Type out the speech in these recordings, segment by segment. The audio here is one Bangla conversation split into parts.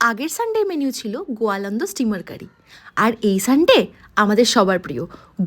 আগের সানডে মেনু ছিল গোয়ালন্দ স্টিমার কারি, আর এই সানডে আমাদের সবার প্রিয়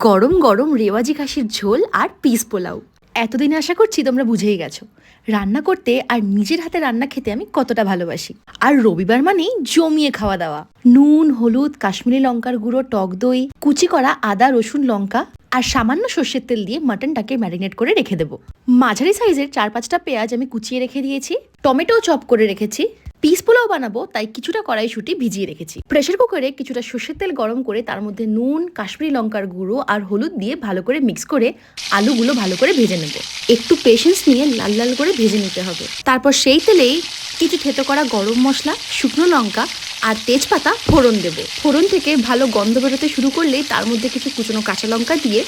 গরম গরম রেওয়াজি খাসির ঝোল আর পিস পোলাও। এতদিন আশা করছি তোমরা বুঝেই গেছো রান্না করতে আর নিজের হাতে রান্না খেতে আমি কতটা ভালোবাসি। আর রবিবার মানেই জমিয়ে খাওয়া দাওয়া, নুন হলুদ কাশ্মীরি লঙ্কার গুঁড়ো, টক দই, কুচি করা আদা রসুন লঙ্কা আর সামান্য সর্ষের তেল দিয়ে মাটনটাকে ম্যারিনেট করে রেখে দেবো। মাঝারি সাইজের 4-5টা পেঁয়াজ আমি কুচিয়ে রেখে দিয়েছি, টমেটো চপ করে রেখেছি। পিস পোলাও বানাবো তাই কিছুটা কড়াইশুঁটি ভিজিয়ে রেখেছি। প্রেসার কুকারে কিছুটা সর্ষের তেল গরম করে তার মধ্যে নুন কাশ্মীরি লঙ্কার গুঁড়ো আর হলুদ দিয়ে ভালো করে মিক্স করে আলুগুলো ভালো করে ভেজে নেব। একটু পেশেন্স নিয়ে লাল লাল করে ভেজে নিতে হবে। তারপর সেই তেলেই কিছু থেতো করা গরম মশলা, শুকনো লঙ্কা আর তেজপাতা ফোড়ন দেব। ফোড়ন থেকে ভালো গন্ধ বেরোতে শুরু করলেই তার মধ্যে কিছু কুচনো কাঁচা লঙ্কা দিয়ে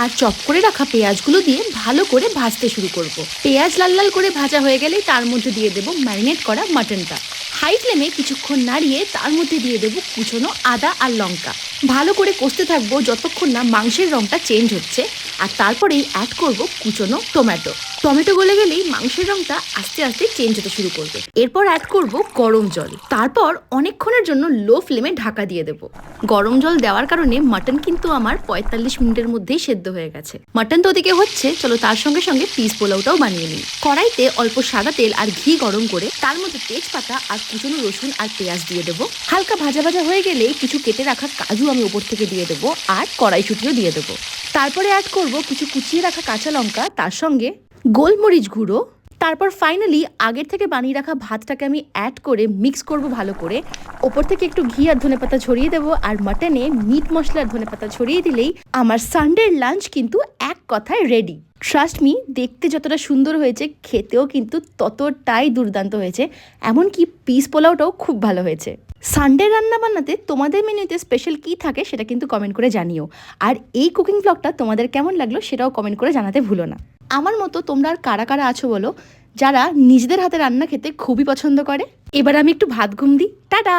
আর চপ করে রাখা পেঁয়াজগুলো দিয়ে ভালো করে ভাজতে শুরু করব। পেঁয়াজ লাল লাল করে ভাজা হয়ে গেলেই তার মধ্যে দিয়ে দেব ম্যারিনেট করা মাটনটা। হাই ফ্লেমে কিছুক্ষণ নাড়িয়ে তার মধ্যে দিয়ে দেবো কুচনো আদা আর লঙ্কা। ভালো করে কষতে থাকবো যতক্ষণ না মাংসের রঙটা চেঞ্জ হচ্ছে, আর তারপরেই অ্যাড করব কুচনো টমেটো। টমেটো গলে গেলেই মাংসের রঙটা আস্তে আস্তে চেঞ্জ হতে শুরু করবে। এরপর অ্যাড করব গরম জল, তারপর অনেকক্ষণের জন্য লো ফ্লেমে ঢাকা দিয়ে দেবো। গরম জল দেওয়ার কারণে মাটন কিন্তু আমার 45 মিনিটের মধ্যেই সেদ্ধ হয়ে গেছে। মাটন তো ওদিকে হচ্ছে, চলো তার সঙ্গে সঙ্গে পিস পোলাওটাও বানিয়ে নিই। কড়াইতে অল্প সাদা তেল আর ঘি গরম করে তার মধ্যে তেজপাতা আর কুচনো রসুন আর পেঁয়াজ দিয়ে দেবো। হালকা ভাজা ভাজা হয়ে গেলে কিছু কেটে রাখা কাজু আমি ওপর থেকে দিয়ে দেবো আর কড়াইশুঁটিও দিয়ে দেবো। তারপরে অ্যাড করব কিছু কুচিয়ে রাখা কাঁচা লঙ্কা, তার সঙ্গে গোলমরিচ গুঁড়ো। তারপর ফাইনালি আগের থেকে বানিয়ে রাখা ভাতটাকে আমি অ্যাড করে মিক্স করব ভালো করে। ওপর থেকে একটু ঘি আর ধনেপাতা ছড়িয়ে দেবো, আর মাটনে মিট মশলা আর ধনেপাতা ছড়িয়ে দিলেই আমার সানডের লাঞ্চ কিন্তু এক কথায় রেডি। ট্রাস্ট মি, দেখতে যতটা সুন্দর হয়েছে খেতেও কিন্তু ততটাই দুর্দান্ত হয়েছে। এমনকি পিস পোলাওটাও খুব ভালো হয়েছে। সানডে রান্না বান্নাতে তোমাদের মেনুতে স্পেশাল কী থাকে সেটা কিন্তু কমেন্ট করে জানিও। আর এই কুকিং ব্লগটা তোমাদের কেমন লাগলো সেটাও কমেন্ট করে জানাতে ভুলো না। আমার মতো তোমরা আর কারা কারা আছো বলো যারা নিজেদের হাতে রান্না খেতে খুবই পছন্দ করে। এবার আমি একটু ভাত ঘুম দিই। টাটা।